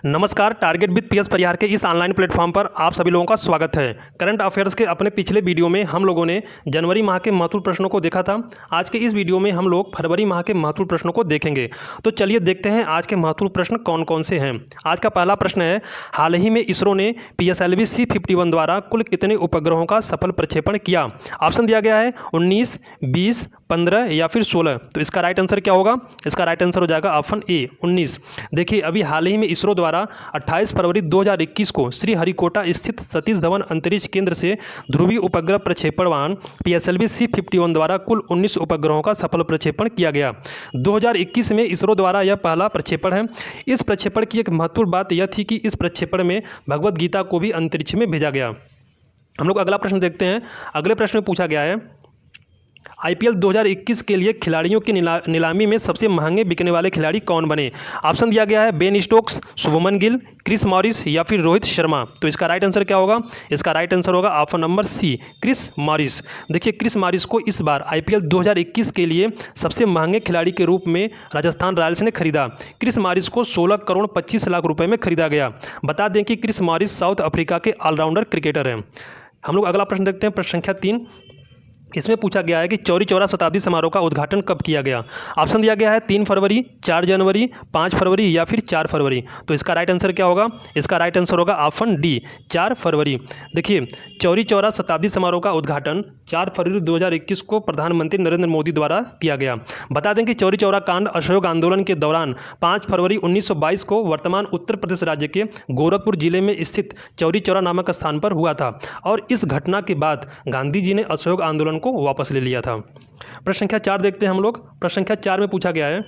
नमस्कार, target with PS परिहार के इस ऑनलाइन प्लेटफॉर्म पर आप सभी लोगों का स्वागत है। करंट अफेयर्स के अपने पिछले वीडियो में हम लोगों ने जनवरी माह के महत्वपूर्ण प्रश्नों को देखा था। आज के इस वीडियो में हम लोग फरवरी माह के महत्वपूर्ण प्रश्नों को देखेंगे। तो चलिए देखते हैं आज के महत्वपूर्ण प्रश्न कौन कौन से हैं। आज का पहला प्रश्न है, हाल ही में इसरो ने PSLV C-51 द्वारा कुल कितने उपग्रहों का सफल प्रक्षेपण किया? ऑप्शन दिया गया है 19, 20, 15 या फिर 16। तो इसका राइट आंसर क्या होगा? इसका राइट आंसर हो जाएगा ऑप्शन ए 19। देखिए, अभी हाल ही में इसरो द्वारा 28 फरवरी 2021 को श्रीहरिकोटा स्थित सतीश धवन अंतरिक्ष केंद्र से ध्रुवीय उपग्रह प्रक्षेपण वाहन PSLV C-51 द्वारा कुल 19 उपग्रहों का सफल प्रक्षेपण किया गया। 2021 में इसरो द्वारा यह पहला प्रक्षेपण है। इस प्रक्षेपण की एक महत्वपूर्ण बात यह थी कि इस प्रक्षेपण में भगवद गीता को भी अंतरिक्ष में भेजा गया। हम लोग अगला प्रश्न देखते हैं। अगले प्रश्न में पूछा गया है, IPL 2021 के लिए खिलाड़ियों की नीलामी में सबसे महंगे बिकने वाले खिलाड़ी कौन बने? ऑप्शन दिया गया है Ben Stokes, Shubman Gill, Chris Morris या फिर रोहित शर्मा। तो इसका राइट आंसर क्या होगा? इसका राइट आंसर होगा option number C, Chris Morris. देखिए, क्रिस मॉरिस को इस बार IPL 2021 के लिए सबसे महंगे खिलाड़ी के रूप में राजस्थान रॉयल्स ने खरीदा। क्रिस मॉरिस को 16 करोड़ 25 लाख रुपए में खरीदा गया। बता दें कि क्रिस मॉरिस साउथ अफ्रीका के ऑलराउंडर क्रिकेटर हैं। हम लोग अगला प्रश्न देखते हैं, प्रश्न संख्या 3। इसमें पूछा गया है कि चौरी चौरा शताब्दी समारोह का उद्घाटन कब किया गया? ऑप्शन दिया गया है 3 फरवरी, 4 जनवरी, 5 फरवरी या फिर 4 फरवरी। तो इसका राइट आंसर क्या होगा? इसका राइट आंसर होगा ऑप्शन डी, 4 फरवरी। देखिए, चौरी चौरा शताब्दी समारोह का उद्घाटन 4 फरवरी 2021 को प्रधानमंत्री नरेंद्र मोदी द्वारा किया गया। बता दें कि चौरी चौरा कांड असहयोग आंदोलन के दौरान 5 फरवरी 1922 को वर्तमान उत्तर प्रदेश राज्य के गोरखपुर जिले में स्थित चौरी चौरा नामक स्थान पर हुआ था और इस घटना के बाद गांधी जी ने असहयोग आंदोलन को वापस ले लिया था। प्रश्न संख्या 4 देखते हैं हम लोग। प्रश्न संख्या 4 में पूछा गया है,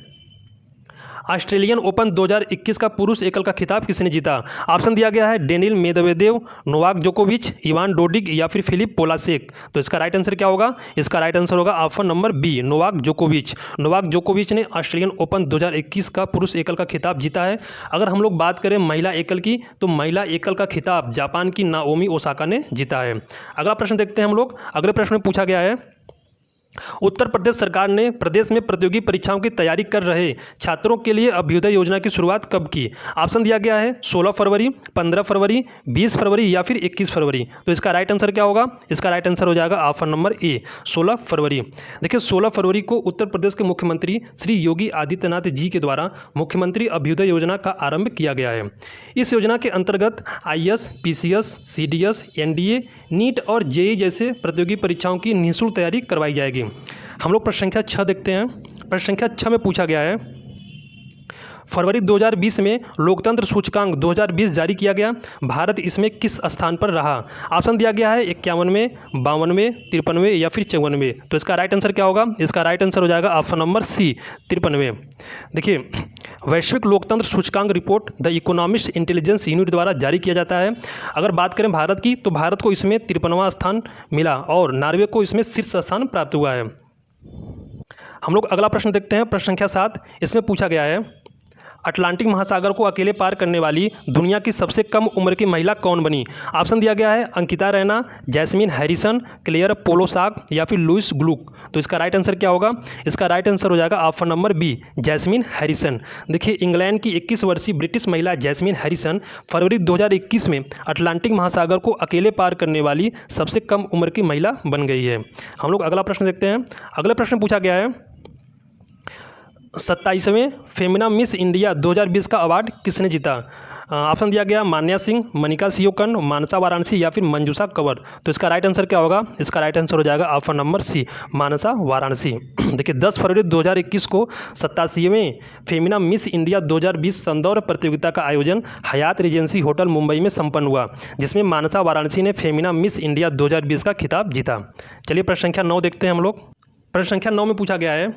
ऑस्ट्रेलियन ओपन 2021 का पुरुष एकल का खिताब किसने जीता? ऑप्शन दिया गया है डेनिल मेदवेदेव, नोवाक जोकोविच, इवान डोडिग या फिर फिलिप पोलासेक। तो इसका राइट आंसर क्या होगा? इसका राइट आंसर होगा ऑप्शन नंबर बी, नोवाक जोकोविच। नोवाक जोकोविच ने ऑस्ट्रेलियन ओपन 2021 का पुरुष एकल का खिताब जीता है। अगर हम लोग बात करें महिला एकल की, तो महिला एकल का खिताब जापान की नाओमी ओसाका ने जीता है। अगला प्रश्न देखते हैं हम लोग। अगले प्रश्न में पूछा गया है, उत्तर प्रदेश सरकार ने प्रदेश में प्रतियोगी परीक्षाओं की तैयारी कर रहे छात्रों के लिए अभ्युदय योजना की शुरुआत कब की? ऑप्शन दिया गया है 16 फरवरी, 15 फरवरी, 20 फरवरी या फिर 21 फरवरी। तो इसका राइट आंसर क्या होगा? इसका राइट आंसर हो जाएगा ऑप्शन नंबर ए, 16 फरवरी। देखिए, 16 फरवरी को उत्तर प्रदेश के मुख्यमंत्री श्री योगी आदित्यनाथ जी के द्वारा मुख्यमंत्री अभ्युदय योजना का आरंभ किया गया है। इस योजना के अंतर्गत IAS, PCS, CDS, NDA, NEET और JEE जैसे प्रतियोगी परीक्षाओं की निःशुल्क तैयारी करवाई जाएगी। हम लोग प्रश्न संख्या 6 देखते हैं। प्रश्न संख्या 6 में पूछा गया है, फरवरी 2020 में लोकतंत्र सूचकांक 2020 जारी किया गया। भारत इसमें किस स्थान पर रहा? ऑप्शन दिया गया है 51वें, 52वें, 53वें या फिर 54वें। तो इसका राइट आंसर क्या होगा? इसका राइट आंसर हो जाएगा ऑप्शन नंबर सी, 53वें। देखिए, वैश्विक लोकतंत्र सूचकांक report the economist intelligence unit द्वारा जारी किया जाता है। अगर बात करें भारत की, तो भारत को इसमें 53वां स्थान मिला और नॉर्वे को इसमें शीर्ष स्थान प्राप्त हुआ है। हम लोग अगला प्रश्न देखते हैं, प्रश्न संख्या 7। इसमें पूछा गया है, अटलांटिक महासागर को अकेले पार करने वाली दुनिया की सबसे कम उम्र की महिला कौन बनी? ऑप्शन दिया गया है Ankita Raina, Jasmine Harrison, Claire Polosak या फिर लुइस ग्लुक। तो इसका राइट आंसर क्या होगा? इसका राइट आंसर हो जाएगा option number B, Jasmine Harrison. देखिए, इंग्लैंड की 21 वर्षीय ब्रिटिश महिला जैस्मिन हैरिसन फरवरी 2021 में अटलांटिक महासागर को अकेले पार करने वाली सबसे कम उम्र की महिला बन गई है। हम लोग अगला प्रश्न देखते हैं। अगला प्रश्न पूछा गया है, 27वें फेमिना मिस इंडिया 2020 का अवार्ड किसने जीता? ऑप्शन दिया गया मान्या सिंह, मनिका सियोकन, मानसा वाराणसी या फिर मंजूषा कंवर। तो इसका राइट आंसर क्या होगा? इसका राइट आंसर हो जाएगा ऑप्शन नंबर सी, मानसा वाराणसी। देखिए, 10 फरवरी 2021 को 87वें फेमिना मिस इंडिया 2020 संदौर प्रतियोगिता का आयोजन हयात रिजेंसी होटल मुंबई में संपन्न हुआ, जिसमें मानसा वाराणसी ने फेमिना मिस इंडिया 2020 का खिताब जीता। चलिए प्रश्न संख्या 9 देखते हैं हम लोग। प्रश्न संख्या 9 में पूछा गया है,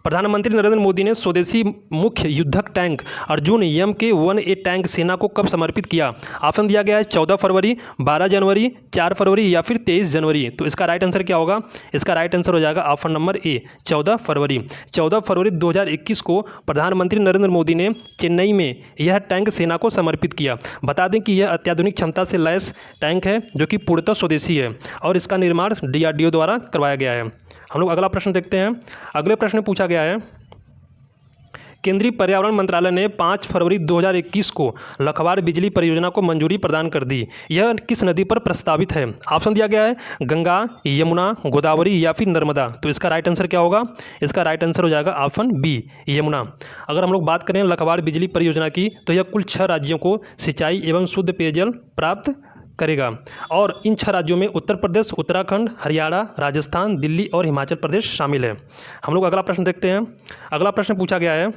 प्रधानमंत्री नरेंद्र मोदी ने स्वदेशी मुख्य युद्धक टैंक अर्जुन MK-1A टैंक सेना को कब समर्पित किया? ऑप्शन दिया गया है 14 फरवरी, 12 जनवरी, 4 फरवरी या फिर 23 जनवरी। तो इसका राइट आंसर क्या होगा? इसका राइट आंसर हो जाएगा ऑप्शन नंबर ए, 14 फरवरी। 14 फरवरी 2021 को प्रधानमंत्री नरेंद्र मोदी ने चेन्नई में यह टैंक सेना को समर्पित किया। बता दें कि यह अत्याधुनिक क्षमता से लैस टैंक है जो कि पूर्णतः स्वदेशी है और इसका निर्माण DRDO द्वारा करवाया गया है। हम लोग अगला प्रश्न देखते हैं। अगले प्रश्न में पूछा गया है, केंद्रीय पर्यावरण मंत्रालय ने 5 फरवरी 2021 को लखवाड़ बिजली परियोजना को मंजूरी प्रदान कर दी। यह किस नदी पर प्रस्तावित है? ऑप्शन दिया गया है गंगा, यमुना, गोदावरी या फिर नर्मदा। तो इसका राइट आंसर क्या होगा? इसका राइट आंसर हो जाएगा ऑप्शन बी, यमुना। अगर हम लोग बात करें लखवाड़ बिजली परियोजना की, तो यह कुल 6 राज्यों को सिंचाई एवं शुद्ध पेयजल प्राप्त करेगा और इन 6 राज्यों में उत्तर प्रदेश, उत्तराखंड, हरियाणा, राजस्थान, दिल्ली और हिमाचल प्रदेश शामिल है। हम लोग अगला प्रश्न देखते हैं। अगला प्रश्न पूछा गया है,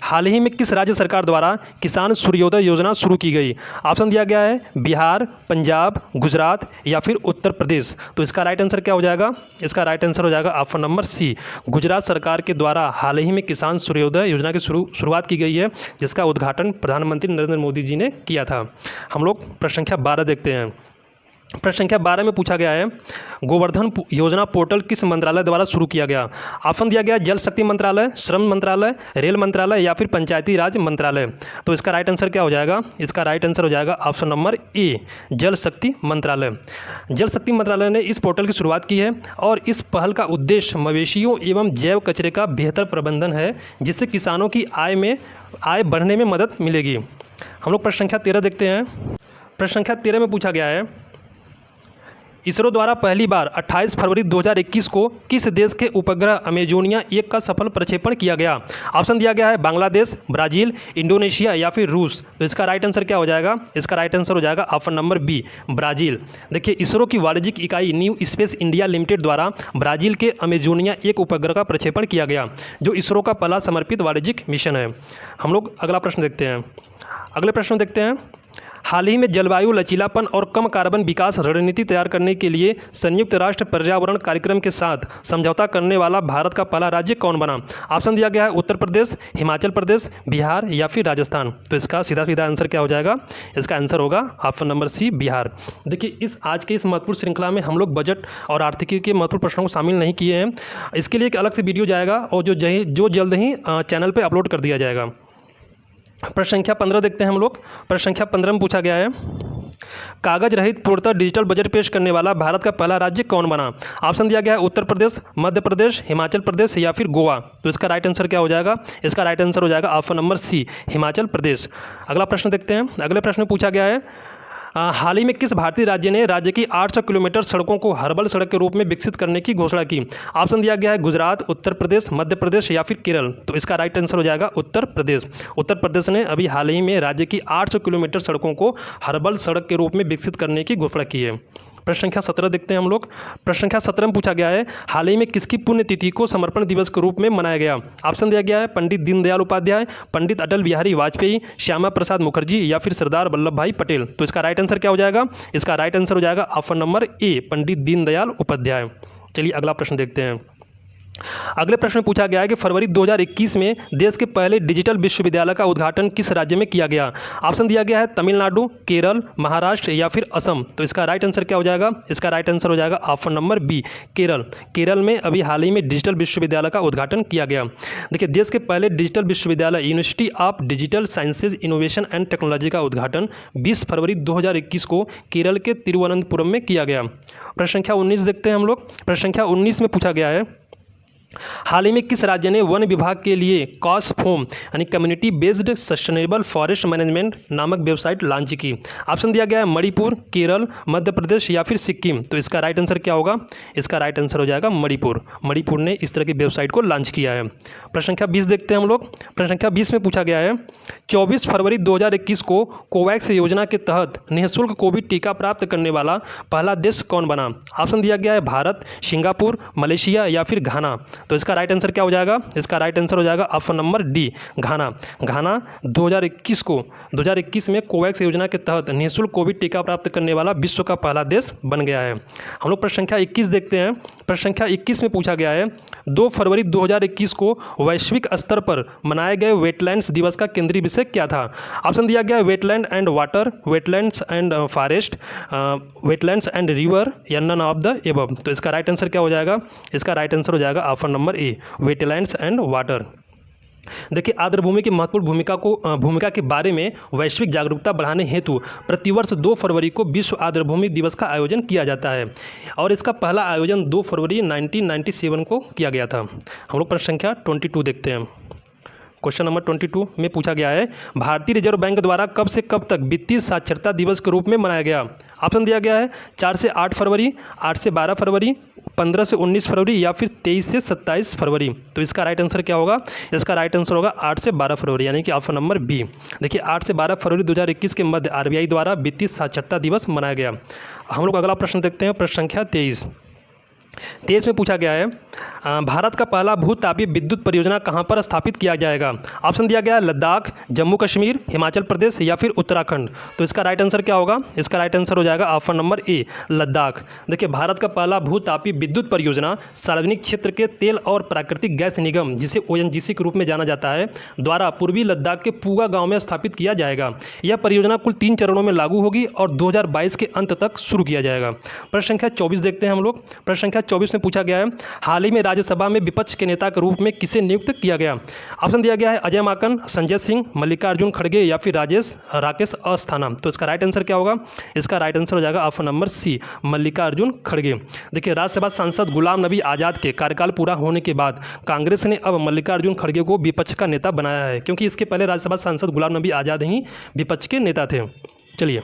हाल ही में किस राज्य सरकार द्वारा किसान सूर्योदय योजना शुरू की गई? ऑप्शन दिया गया है बिहार, पंजाब, गुजरात या फिर उत्तर प्रदेश। तो इसका राइट आंसर क्या हो जाएगा? इसका राइट आंसर हो जाएगा ऑप्शन नंबर सी, गुजरात सरकार के द्वारा हाल ही में किसान सूर्योदय योजना की शुरुआत की गई है, जिसका उद्घाटन प्रधानमंत्री नरेंद्र मोदी जी ने किया था। हम लोग प्रश्न संख्या 12 देखते हैं। प्रश्न संख्या 12 में पूछा गया है, गोवर्धन योजना पोर्टल किस मंत्रालय द्वारा शुरू किया गया? ऑप्शन दिया गया जल शक्ति मंत्रालय, श्रम मंत्रालय, रेल मंत्रालय या फिर पंचायती राज मंत्रालय। तो इसका राइट आंसर क्या हो जाएगा? इसका राइट आंसर हो जाएगा ऑप्शन नंबर ए, जल शक्ति मंत्रालय। जल शक्ति मंत्रालय ने इस पोर्टल की शुरुआत की है और इस पहल का उद्देश्य मवेशियों एवं जैव कचरे का बेहतर प्रबंधन है, जिससे किसानों की आय बढ़ने में मदद मिलेगी। हम लोग प्रश्न संख्या 13 देखते हैं। प्रश्न संख्या 13 में पूछा गया है, इसरो द्वारा पहली बार 28 फरवरी 2021 को किस देश के उपग्रह अमेजोनिया 1 का सफल प्रक्षेपण किया गया? ऑप्शन दिया गया है बांग्लादेश, ब्राज़ील, इंडोनेशिया या फिर रूस। तो इसका राइट आंसर क्या हो जाएगा? इसका राइट आंसर हो जाएगा ऑप्शन नंबर बी, ब्राज़ील। देखिए, इसरो की वाणिज्यिक इकाई न्यू स्पेस इंडिया लिमिटेड द्वारा ब्राज़ील के अमेजोनिया 1 उपग्रह का प्रक्षेपण किया गया, जो इसरो का पहला समर्पित वाणिज्यिक मिशन है। हम लोग अगला प्रश्न देखते हैं। अगले प्रश्न देखते हैं, हाल ही में जलवायु लचीलापन और कम कार्बन विकास रणनीति तैयार करने के लिए संयुक्त राष्ट्र पर्यावरण कार्यक्रम के साथ समझौता करने वाला भारत का पहला राज्य कौन बना? ऑप्शन दिया गया है उत्तर प्रदेश, हिमाचल प्रदेश, बिहार या फिर राजस्थान। तो इसका सीधा सीधा आंसर क्या हो जाएगा? इसका आंसर होगा ऑप्शन नंबर सी, बिहार। देखिए, आज के इस महत्वपूर्ण श्रृंखला में हम लोग बजट और आर्थिकी के महत्वपूर्ण प्रश्नों को शामिल नहीं किए हैं। इसके लिए एक अलग से वीडियो जाएगा और जो जल्द ही चैनल पर अपलोड कर दिया जाएगा। प्रश्न संख्या 15 देखते हैं हम लोग। प्रश्न संख्या 15 में पूछा गया है, कागज रहित पूर्णतः डिजिटल बजट पेश करने वाला भारत का पहला राज्य कौन बना? ऑप्शन दिया गया है उत्तर प्रदेश, मध्य प्रदेश, हिमाचल प्रदेश या फिर गोवा। तो इसका राइट आंसर क्या हो जाएगा? इसका राइट आंसर हो जाएगा ऑप्शन नंबर सी, हिमाचल प्रदेश। अगला प्रश्न देखते हैं। अगले प्रश्न में पूछा गया है, हाल ही में किस भारतीय राज्य ने राज्य की 800 किलोमीटर सड़कों को हर्बल सड़क के रूप में विकसित करने की घोषणा की? ऑप्शन दिया गया है गुजरात, उत्तर प्रदेश, मध्य प्रदेश या फिर केरल। तो इसका राइट आंसर हो जाएगा उत्तर प्रदेश। उत्तर प्रदेश ने अभी हाल ही में राज्य की 800 किलोमीटर सड़कों को हर्बल सड़क के रूप में विकसित करने की घोषणा की है। प्रश्न संख्या 17 देखते हैं हम लोग। प्रश्न संख्या 17 में पूछा गया है, हाल ही में किसकी पुण्यतिथि को समर्पण दिवस के रूप में मनाया गया? ऑप्शन दिया गया है पंडित दीनदयाल उपाध्याय, पंडित अटल बिहारी वाजपेयी, श्यामा प्रसाद मुखर्जी या फिर सरदार वल्लभ भाई पटेल। तो इसका राइट आंसर क्या हो जाएगा? इसका राइट आंसर हो जाएगा ऑप्शन नंबर ए, पंडित दीनदयाल उपाध्याय। चलिए अगला प्रश्न देखते हैं। अगले प्रश्न में पूछा गया है कि फरवरी 2021 में देश के पहले डिजिटल विश्वविद्यालय का उद्घाटन किस राज्य में किया गया? ऑप्शन दिया गया है तमिलनाडु, केरल, महाराष्ट्र या फिर असम। तो इसका राइट आंसर क्या हो जाएगा? इसका राइट आंसर हो जाएगा option number B, Kerala. Kerala में अभी हाल ही में डिजिटल विश्वविद्यालय का उद्घाटन किया गया। देखिए, देश के पहले डिजिटल विश्वविद्यालय university of digital sciences innovation and technology का उद्घाटन 20 फरवरी 2021 को केरल के तिरुवनंतपुरम में किया गया। प्रश्न संख्या 19 देखते हैं हम लोग। प्रश्न संख्या 19 में पूछा गया है, हाल ही में किस राज्य ने वन विभाग के लिए कॉसफोम यानी community based sustainable forest management नामक वेबसाइट लॉन्च की? ऑप्शन दिया गया है मणिपुर, केरल, मध्य प्रदेश या फिर सिक्किम। तो इसका राइट आंसर क्या होगा? इसका राइट आंसर हो जाएगा मणिपुर। मणिपुर ने इस तरह की वेबसाइट को लॉन्च किया है। प्रश्न संख्या 20 देखते हैं हम लोग। प्रश्न संख्या 20 में पूछा गया है, 24 फरवरी 2021 को कोवैक्स योजना के तहत निःशुल्क कोविड टीका प्राप्त करने वाला पहला देश कौन बना? ऑप्शन दिया गया है भारत, सिंगापुर, मलेशिया या फिर घाना। तो इसका राइट आंसर क्या हो जाएगा? इसका राइट आंसर हो जाएगा ऑप्शन नंबर डी, घाना। घाना 2021 में कोवैक्स योजना के तहत निःशुल्क कोविड टीका प्राप्त करने वाला विश्व का पहला देश बन गया है। हम लोग प्रश्न संख्या 21 देखते हैं। प्रश्न संख्या 21 में पूछा गया है, 2 फरवरी 2021 को वैश्विक स्तर पर मनाए गए वेटलैंड्स दिवस का केंद्रीय विषय क्या था? ऑप्शन दिया गया है wetland and water, wetlands and forest, wetlands and river या नन ऑफ द एबव। तो इसका राइट आंसर क्या हो जाएगा? इसका राइट आंसर हो जाएगा option number A, wetlands and water. देखिए, आर्द्रभूमि की महत्वपूर्ण भूमिका के बारे में वैश्विक जागरूकता बढ़ाने हेतु प्रतिवर्ष 2 फरवरी को विश्व आर्द्रभूमि दिवस का आयोजन किया जाता है और इसका पहला आयोजन 2 फरवरी 1997 को किया गया था। हम लोग प्रश्न संख्या 22 देखते हैं। क्वेश्चन नंबर 22 में पूछा गया है भारतीय रिजर्व बैंक द्वारा कब से कब तक वित्तीय साक्षरता दिवस के रूप में मनाया गया। ऑप्शन दिया गया है 4 से 8 फरवरी, 8 से 12 फरवरी, 15 से 19 फरवरी या फिर 23 से 27 फरवरी। तो इसका राइट आंसर क्या होगा? इसका राइट आंसर होगा 8 से 12 फरवरी, यानी कि ऑप्शन नंबर बी। देखिए 8 से 12 फरवरी 2021 के मध्य आरबीआई द्वारा वित्तीय साक्षरता दिवस मनाया गया। हम लोग अगला प्रश्न देखते हैं, प्रश्न संख्या 23 में पूछा गया है भारत का पहला भूतापीय विद्युत परियोजना कहां पर स्थापित किया जाएगा। ऑप्शन दिया गया है लद्दाख, जम्मू कश्मीर, हिमाचल प्रदेश या फिर उत्तराखंड। तो इसका राइट आंसर क्या होगा? इसका राइट आंसर हो जाएगा ऑप्शन नंबर ए, लद्दाख। देखिए भारत का पहला भूतापीय विद्युत परियोजना सार्वजनिक क्षेत्र के तेल और प्राकृतिक गैस निगम, जिसे ओएनजीसी के रूप में जाना जाता है, द्वारा पूर्वी लद्दाख के पूगा गाँव में स्थापित किया जाएगा। यह परियोजना कुल 3 चरणों में लागू होगी और 2022 के अंत तक शुरू किया जाएगा। प्रश्न संख्या 24 देखते हैं हम लोग। प्रश्न संख्या 24 में पूछा गया है हाल ही में राज्यसभा में विपक्ष के नेता के रूप में किसे नियुक्त किया गया। ऑप्शन दिया गया है अजय माकन, संजय सिंह, मल्लिकार्जुन खड़गे या फिर राकेश अस्थाना। तो इसका राइट आंसर क्या होगा? इसका राइट आंसर हो जाएगा ऑप्शन नंबर सी, मल्लिकार्जुन खड़गे। देखिए राज्यसभा सांसद गुलाम नबी आज़ाद के कार्यकाल पूरा होने के बाद कांग्रेस ने अब मल्लिकार्जुन खड़गे को विपक्ष का नेता बनाया है, क्योंकि इसके पहले राज्यसभा सांसद गुलाम नबी आज़ाद ही विपक्ष के नेता थे। चलिए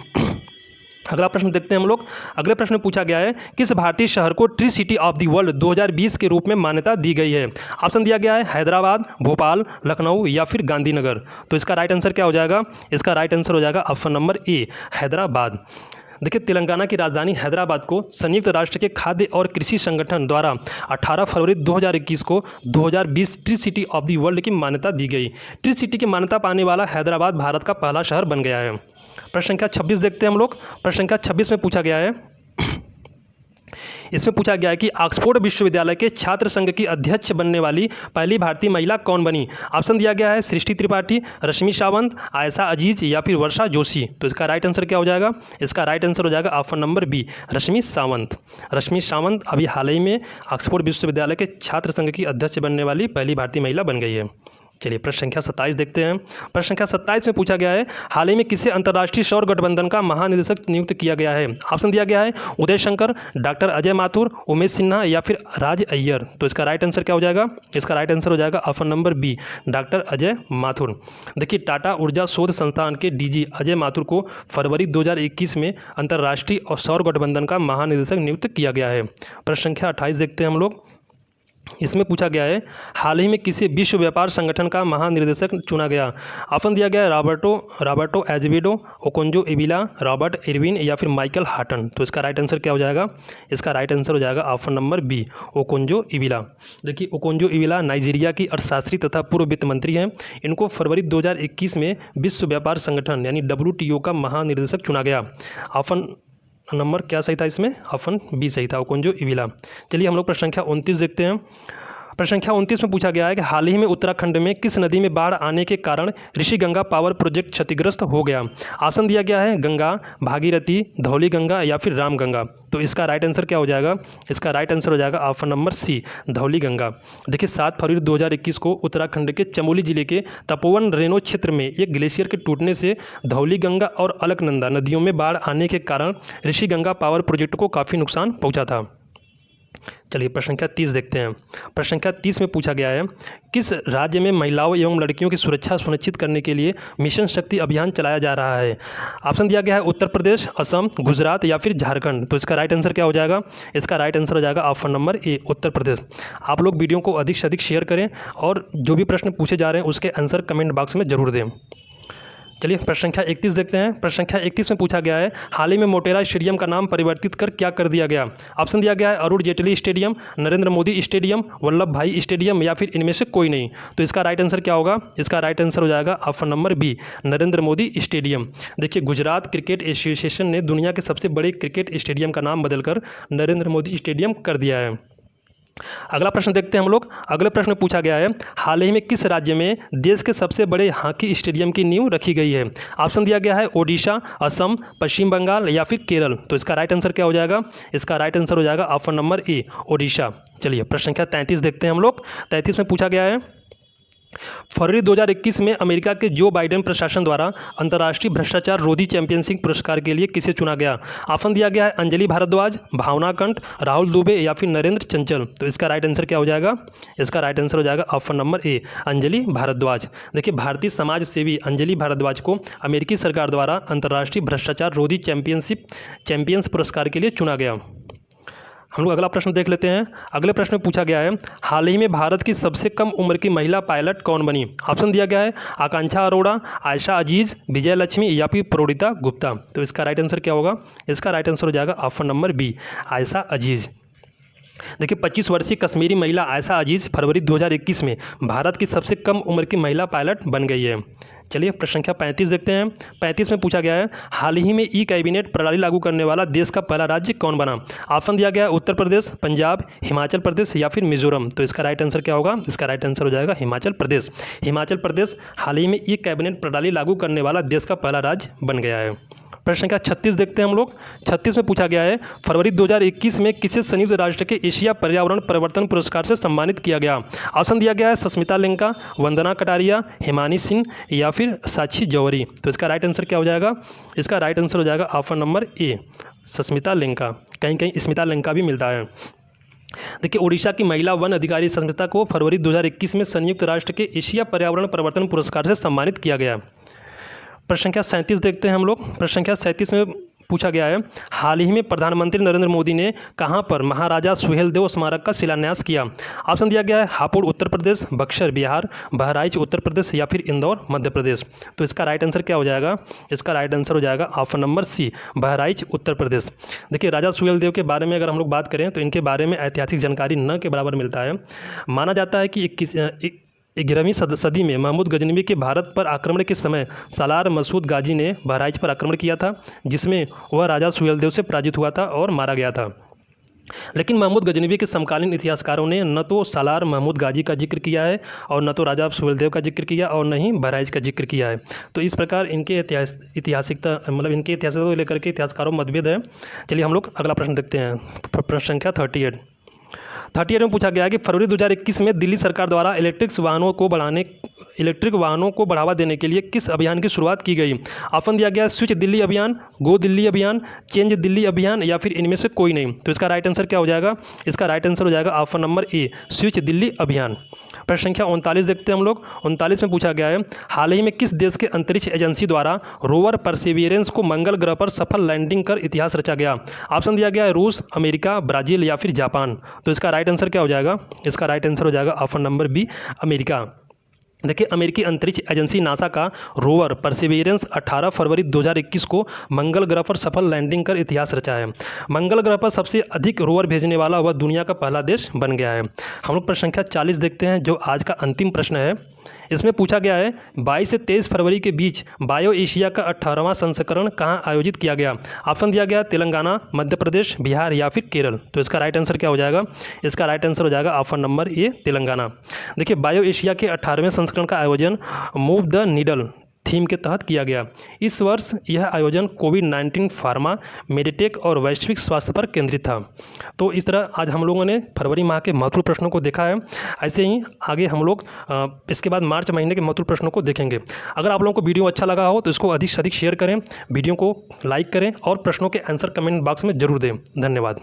अगला प्रश्न देखते हैं हम लोग। अगले प्रश्न में पूछा गया है किस भारतीय शहर को tree city of the world 2020 के रूप में मान्यता दी गई है। ऑप्शन दिया गया है हैदराबाद, भोपाल, लखनऊ या फिर गांधीनगर। तो इसका राइट आंसर क्या हो जाएगा? इसका राइट आंसर हो जाएगा ऑप्शन नंबर ए, हैदराबाद। देखिए तेलंगाना की राजधानी हैदराबाद को संयुक्त राष्ट्र के खाद्य और कृषि संगठन द्वारा 18 फरवरी 2021 को 2020 tree city of the world की मान्यता दी गई। ट्री सिटी की मान्यता पाने वाला हैदराबाद भारत का पहला शहर बन गया है। प्रश्न संख्या 26 देखते हैं हम लोग। प्रश्न संख्या 26 में पूछा गया है इसमें पूछा गया है कि ऑक्सफोर्ड विश्वविद्यालय के छात्र संघ की अध्यक्ष बनने वाली पहली भारतीय महिला कौन बनी। ऑप्शन दिया गया है सृष्टि त्रिपाठी, रश्मि सावंत, आयशा अजीज या फिर वर्षा जोशी। तो इसका राइट आंसर क्या हो जाएगा? इसका राइट आंसर हो जाएगा ऑप्शन नंबर बी, रश्मि सावंत। रश्मि सावंत अभी हाल ही में ऑक्सफोर्ड विश्वविद्यालय के छात्र संघ की अध्यक्ष बनने वाली पहली भारतीय महिला बन गई है। चलिए प्रश्न संख्या 27 देखते हैं। प्रश्न संख्या 27 में पूछा गया है हाल ही में किसे अंतर्राष्ट्रीय सौर गठबंधन का महानिदेशक नियुक्त किया गया है। ऑप्शन दिया गया है उदय शंकर, डॉक्टर अजय माथुर, उमेश सिन्हा या फिर राज अय्यर। तो इसका राइट आंसर क्या हो जाएगा? इसका राइट आंसर हो जाएगा option number B, doctor Ajay Mathur. देखिए टाटा ऊर्जा शोध संस्थान के डीजी अजय माथुर को फरवरी 2021 में अंतर्राष्ट्रीय और सौर गठबंधन का महानिदेशक नियुक्त किया गया है। प्रश्न संख्या 28 देखते हैं हम लोग। इसमें पूछा गया है हाल ही में किसी विश्व व्यापार संगठन का महानिदेशक चुना गया। ऑप्शन दिया गया है रॉबर्टो एजेवेडो, ओकोंजो इबिला, रॉबर्ट इरविन या फिर माइकल हाटन। तो इसका राइट आंसर क्या हो जाएगा? इसका राइट आंसर हो जाएगा ऑप्शन नंबर बी, ओकोंजो इबिला। देखिए ओकोंजो इबिला नाइजीरिया की अर्थशास्त्री तथा पूर्व वित्त मंत्री हैं। इनको फरवरी 2021 में विश्व व्यापार संगठन यानी WTO का महानिदेशक चुना गया। ऑप्शन नंबर क्या सही था इसमें? ऑप्शन बी सही था, ओकोंजो इबिला। चलिए हम लोग प्रश्न संख्या 29 देखते हैं। प्रश्न संख्या 29 में पूछा गया है कि हाल ही में उत्तराखंड में किस नदी में बाढ़ आने के कारण ऋषि गंगा पावर प्रोजेक्ट क्षतिग्रस्त हो गया। ऑप्शन दिया गया है गंगा, भागीरथी, धौली गंगा या फिर राम गंगा। तो इसका राइट आंसर क्या हो जाएगा? इसका राइट आंसर हो जाएगा option number C, Dhauli Ganga. देखिए 7 फरवरी 2021 को उत्तराखंड के चमोली जिले के तपोवन रेनो क्षेत्र में एक ग्लेशियर के टूटने से धौली गंगा और अलकनंदा नदियों में बाढ़ आने के कारण ऋषि गंगा पावर प्रोजेक्ट को काफ़ी नुकसान पहुंचा था। चलिए प्रश्न संख्या 30 देखते हैं। प्रश्न संख्या 30 में पूछा गया है किस राज्य में महिलाओं एवं लड़कियों की सुरक्षा सुनिश्चित करने के लिए मिशन शक्ति अभियान चलाया जा रहा है। ऑप्शन दिया गया है उत्तर प्रदेश, असम, गुजरात या फिर झारखंड। तो इसका राइट आंसर क्या हो जाएगा? इसका राइट आंसर हो जाएगा ऑप्शन नंबर ए, उत्तर प्रदेश। आप लोग वीडियो को अधिक से अधिक शेयर करें और जो भी प्रश्न पूछे जा रहे हैं उसके आंसर कमेंट बॉक्स में जरूर दें। चलिए प्रश्न संख्या 31 देखते हैं। प्रश्न संख्या 31 में पूछा गया है हाल ही में मोटेरा स्टेडियम का नाम परिवर्तित कर क्या कर दिया गया। ऑप्शन दिया गया है अरुण जेटली स्टेडियम, नरेंद्र मोदी स्टेडियम, वल्लभ भाई स्टेडियम या फिर इनमें से कोई नहीं। तो इसका राइट आंसर क्या होगा? इसका राइट आंसर हो जाएगा option number B, Narendra Modi stadium. देखिए गुजरात क्रिकेट एसोसिएशन ने दुनिया के सबसे बड़े क्रिकेट स्टेडियम का नाम बदलकर नरेंद्र मोदी स्टेडियम कर दिया है। अगला प्रश्न देखते हैं हम लोग। अगले प्रश्न में पूछा गया है हाल ही में किस राज्य में देश के सबसे बड़े हॉकी स्टेडियम की नींव रखी गई है। ऑप्शन दिया गया है ओडिशा, असम, पश्चिम बंगाल या फिर केरल। तो इसका राइट आंसर क्या हो जाएगा? इसका राइट आंसर हो जाएगा ऑप्शन नंबर ए, ओडिशा। चलिए प्रश्न संख्या 33 देखते हैं हम लोग। 33 में पूछा गया है फरवरी 2021 में अमेरिका के जो बाइडेन प्रशासन द्वारा अंतर्राष्ट्रीय भ्रष्टाचार रोधी चैंपियनशिप पुरस्कार के लिए किसे चुना गया? ऑप्शन दिया गया है अंजलि भारद्वाज, भावना कंठ, राहुल दुबे या फिर नरेंद्र चंचल। तो इसका राइट आंसर क्या हो जाएगा? इसका राइट आंसर हो जाएगा option number A, Anjali Bharadwaj. देखिए, भारतीय समाज सेवी अंजलि भारद्वाज को अमेरिकी सरकार द्वारा अंतर्राष्ट्रीय भ्रष्टाचार रोधी चैंपियंस पुरस्कार के लिए चुना गया। हम लोग अगला प्रश्न देख लेते हैं। अगले प्रश्न में पूछा गया है, हाल ही में भारत की सबसे कम उम्र की महिला पायलट कौन बनी? ऑप्शन दिया गया है आकांक्षा अरोड़ा, आयशा अजीज, विजय लक्ष्मी या फिर प्रोडिता गुप्ता। तो इसका राइट आंसर क्या होगा? इसका राइट आंसर हो जाएगा ऑप्शन नंबर बी, आयशा अजीज। देखिए, 25 वर्षीय कश्मीरी महिला आयशा अजीज फरवरी 2021 में भारत की सबसे कम उम्र की महिला पायलट बन गई है। चलिए प्रश्न संख्या 35 देखते हैं। 35 में पूछा गया है, हाल ही में ई कैबिनेट प्रणाली लागू करने वाला देश का पहला राज्य कौन बना? ऑप्शन दिया गया है उत्तर प्रदेश, पंजाब, हिमाचल प्रदेश या फिर मिजोरम। तो इसका राइट आंसर क्या होगा? इसका राइट आंसर हो जाएगा हिमाचल प्रदेश। हिमाचल प्रदेश हाल ही में ई कैबिनेट प्रणाली लागू करने वाला देश का पहला राज्य बन गया है। प्रश्न संख्या 36 देखते हैं हम लोग। 36 में पूछा गया है, फरवरी 2021 में किसे संयुक्त राष्ट्र के एशिया पर्यावरण परिवर्तन पुरस्कार से सम्मानित किया गया? ऑप्शन दिया गया है सस्मिता लेंका, वंदना कटारिया, हिमानी सिंह या फिर साक्षी जौहरी। तो इसका राइट आंसर क्या हो जाएगा? इसका राइट आंसर हो जाएगा ऑप्शन नंबर ए, सस्मिता लेंका। कहीं कहीं स्मिता लेंका भी मिलता है। देखिए, उड़ीसा की महिला वन अधिकारी सस्मिता को फरवरी 2021 में संयुक्त राष्ट्र के एशिया पर्यावरण परिवर्तन पुरस्कार से सम्मानित किया गया। प्रश्न संख्या 37 देखते हैं हम लोग। प्रश्न संख्या 37 में पूछा गया है, हाल ही में प्रधानमंत्री नरेंद्र मोदी ने कहां पर महाराजा सुहेलदेव स्मारक का शिलान्यास किया? ऑप्शन दिया गया है हापुड़ उत्तर प्रदेश, बक्सर बिहार, बहराइच उत्तर प्रदेश या फिर इंदौर मध्य प्रदेश। तो इसका राइट आंसर क्या हो जाएगा? इसका राइट आंसर हो जाएगा ऑप्शन नंबर सी, बहराइच उत्तर प्रदेश। देखिए, राजा सुहेलदेव के बारे में अगर हम लोग बात करें तो इनके बारे में ऐतिहासिक जानकारी न के बराबर मिलता है। माना जाता है कि 11वीं सदी में महमूद गजनवी के भारत पर आक्रमण के समय सालार मसूद गाजी ने बहराइच पर आक्रमण किया था, जिसमें वह राजा सुहेलदेव से पराजित हुआ था और मारा गया था। लेकिन महमूद गजनवी के समकालीन इतिहासकारों ने न तो सालार महमूद गाजी का जिक्र किया है और न तो राजा सुहेलदेव का जिक्र किया और न ही बहराइच का जिक्र किया है। तो इस प्रकार इनके ऐतिहासिकता इनके इतिहास को लेकर के इतिहासकारों में मतभेद है। चलिए हम लोग अगला प्रश्न देखते हैं। प्रश्न संख्या 38 में पूछा गया है कि फरवरी 2021 में दिल्ली सरकार द्वारा इलेक्ट्रिक वाहनों को बढ़ावा देने के लिए किस अभियान की शुरुआत की गई? ऑप्शन दिया गया स्विच दिल्ली अभियान, गो दिल्ली अभियान, चेंज दिल्ली अभियान या फिर इनमें से कोई नहीं। तो इसका राइट आंसर क्या हो जाएगा? इसका राइट आंसर हो जाएगा ऑप्शन नंबर ए, स्विच दिल्ली अभियान। प्रश्न संख्या 39 देखते हैं हम लोग। 39 में पूछा गया है, हाल ही में किस देश के अंतरिक्ष एजेंसी द्वारा रोवर परसेवियरेंस को मंगल ग्रह पर सफल लैंडिंग कर इतिहास रचा गया? ऑप्शन दिया गया है रूस, अमेरिका, ब्राजील या फिर जापान। तो इसका राइट आंसर क्या हो जाएगा? इसका राइट आंसर हो जाएगा ऑप्शन नंबर बी, अमेरिका। देखिए, अमेरिकी अंतरिक्ष एजेंसी नासा का रोवर परसिवियरेंस 18 फरवरी 2021 को मंगल ग्रह पर सफल लैंडिंग कर इतिहास रचा है। मंगल ग्रह पर सबसे अधिक रोवर भेजने वाला वह दुनिया का पहला देश बन गया है। हम लोग प्रश्न संख्या 40 देखते हैं, जो आज का अंतिम प्रश्न है। इसमें पूछा गया है 22 से 23 फरवरी के बीच बायो एशिया का 18वां संस्करण कहाँ आयोजित किया गया? ऑप्शन दिया गया तेलंगाना, मध्य प्रदेश, बिहार या फिर केरल। तो इसका राइट आंसर क्या हो जाएगा? इसका राइट आंसर हो जाएगा ऑप्शन नंबर ए, तेलंगाना। देखिए, बायो एशिया के 18वें संस्करण का आयोजन मूव द नीडल थीम के तहत किया गया। इस वर्ष यह आयोजन कोविड-19, फार्मा, मेडिटेक और वैश्विक स्वास्थ्य पर केंद्रित था। तो इस तरह आज हम लोगों ने फरवरी माह के महत्वपूर्ण प्रश्नों को देखा है। ऐसे ही आगे हम लोग इसके बाद मार्च महीने के महत्वपूर्ण प्रश्नों को देखेंगे। अगर आप लोगों को वीडियो अच्छा लगा हो तो इसको अधिक से अधिक शेयर करें, वीडियो को लाइक करें और प्रश्नों के आंसर कमेंट बॉक्स में जरूर दें। धन्यवाद।